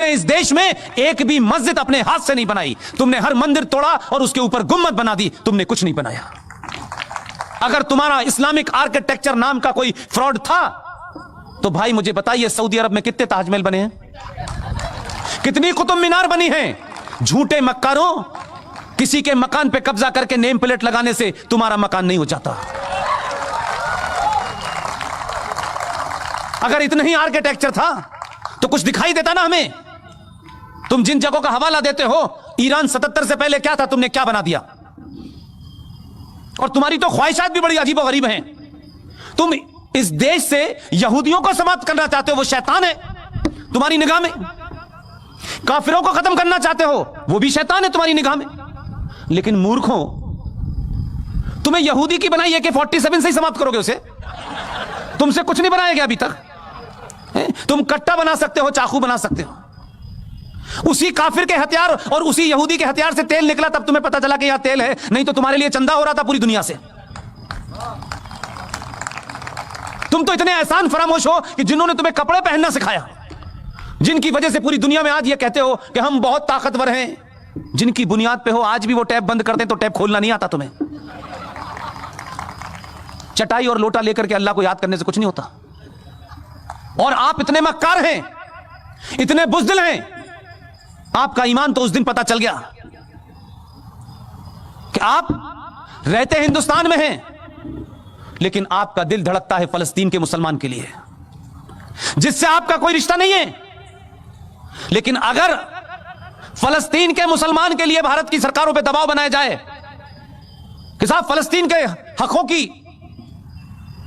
तुमने इस देश में एक भी मस्जिद अपने हाथ से नहीं बनाई, तुमने हर मंदिर तोड़ा और उसके ऊपर गुम्मद बना दी, तुमने कुछ नहीं बनाया। अगर तुम्हारा इस्लामिक आर्किटेक्चर नाम का कोई फ्रॉड था तो भाई मुझे बताइए, सऊदी अरब में कितने ताजमहल बने हैं, कितनी कुतुब मीनार बनी हैं? झूठे मक्कारों, किसी के मकान पे कब्जा करके नेम प्लेट लगाने से तुम्हारा मकान नहीं हो जाता। अगर इतना ही आर्किटेक्चर था तो कुछ दिखाई देता ना हमें। तुम जिन जगहों का हवाला देते हो, ईरान 77 से पहले क्या था, तुमने क्या बना दिया? और तुम्हारी तो ख्वाहिशात भी बड़ी अजीब और गरीब हैं। तुम इस देश से यहूदियों को समाप्त करना चाहते हो, वो शैतान है तुम्हारी निगाह में। काफिरों को खत्म करना चाहते हो, वो भी शैतान है तुम्हारी निगाह में। लेकिन मूर्खों, तुम्हें यहूदी की बनाई AK-47 से ही समाप्त करोगे उसे? तुमसे कुछ नहीं बनाया गया अभी तक। तुम कट्टा बना सकते हो, चाकू बना सकते हो। उसी काफिर के हथियार और उसी यहूदी के हथियार से तेल निकला, तब तुम्हें पता चला कि यहां तेल है, नहीं तो तुम्हारे लिए चंदा हो रहा था पूरी दुनिया से। तुम तो इतने एहसान फरामोश हो कि जिन्होंने तुम्हें कपड़े पहनना सिखाया, जिनकी वजह से पूरी दुनिया में आज ये कहते हो कि हम बहुत ताकतवर हैं, जिनकी बुनियाद पे हो आज भी वो टैप बंद करते हैं तो टैप खोलना नहीं आता तुम्हें। चटाई और लोटा लेकर के अल्लाह को याद करने से कुछ नहीं होता। और आप इतने मक्कार हैं, इतने बुज़दिल हैं, आपका ईमान तो उस दिन पता चल गया कि आप रहते हिंदुस्तान में हैं, लेकिन आपका दिल धड़कता है फलस्तीन के मुसलमान के लिए, जिससे आपका कोई रिश्ता नहीं है। लेकिन अगर फलस्तीन के मुसलमान के लिए भारत की सरकारों पर दबाव बनाया जाए कि साहब फलस्तीन के हकों की,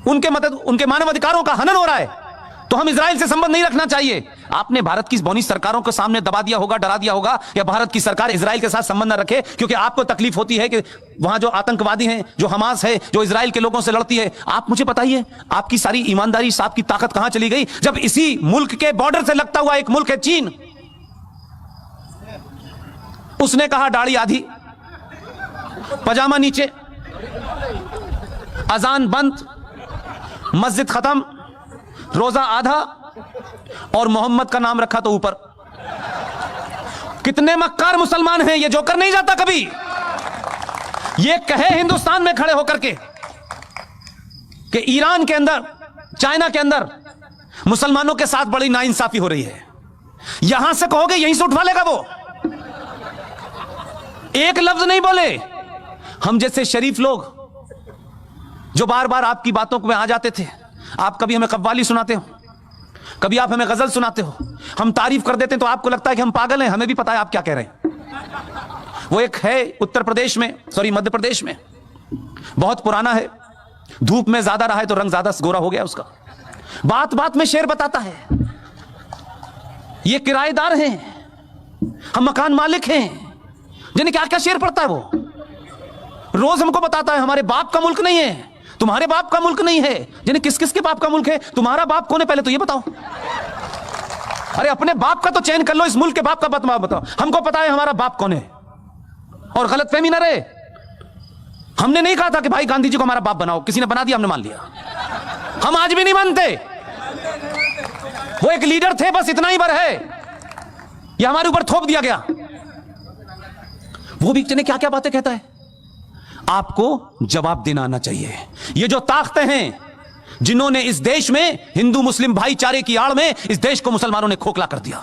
उनके मानव अधिकारों का हनन हो रहा है, तो हम इजराइल से संबंध नहीं रखना चाहिए। आपने भारत की बौनी सरकारों के सामने दबा दिया होगा, डरा दिया होगा, या भारत की सरकार इजराइल के साथ संबंध न रखे, क्योंकि आपको तकलीफ होती है कि वहां जो आतंकवादी हैं, जो हमास है, जो इजराइल के लोगों से लड़ती है। आप मुझे बताइए, आपकी सारी ईमानदारी, आपकी ताकत कहां चली गई, जब इसी मुल्क के बॉर्डर से लगता हुआ एक मुल्क है चीन, उसने कहा दाढ़ी आधी, पजामा नीचे, अजान बंद, मस्जिद खत्म, रोजा आधा, और मोहम्मद का नाम रखा तो ऊपर। कितने मक्कार मुसलमान हैं, ये जोकर नहीं जाता कभी। ये कहे हिंदुस्तान में खड़े होकर के कि ईरान के अंदर, चाइना के अंदर मुसलमानों के साथ बड़ी नाइंसाफी हो रही है, यहां से कहोगे यहीं से उठवा लेगा वो। एक लफ्ज नहीं बोले। हम जैसे शरीफ लोग जो बार बार आपकी बातों में आ जाते थे, आप कभी हमें कव्वाली सुनाते हो, कभी आप हमें गजल सुनाते हो, हम तारीफ कर देते हैं तो आपको लगता है कि हम पागल हैं। हमें भी पता है आप क्या कह रहे हैं। वो एक है उत्तर प्रदेश में, सॉरी मध्य प्रदेश में, बहुत पुराना है, धूप में ज्यादा रहा है तो रंग ज्यादा गोरा हो गया उसका। बात बात में शेर बताता है, ये किराएदार हैं, हम मकान मालिक हैं, जिन्हें क्या क्या शेर पड़ता है वो। रोज हमको बताता है हमारे बाप का मुल्क नहीं है, तुम्हारे बाप का मुल्क नहीं है। जिन्हें किस किस के बाप का मुल्क है, तुम्हारा बाप कौन है पहले तो ये बताओ। अरे अपने बाप का तो चयन कर लो, इस मुल्क के बाप का बताओ। हमको पता है हमारा बाप कौन है, और गलतफहमी ना रहे। हमने नहीं कहा था कि भाई गांधी जी को हमारा बाप बनाओ, किसी ने बना दिया, हमने मान लिया। हम आज भी नहीं मानते, वो एक लीडर थे, बस इतना ही बर है, ये हमारे ऊपर थोप दिया गया। वो भी क्या क्या बातें कहता है। आपको जवाब देना आना चाहिए। ये जो ताकतें हैं जिन्होंने इस देश में हिंदू मुस्लिम भाईचारे की आड़ में इस देश को मुसलमानों ने खोखला कर दिया,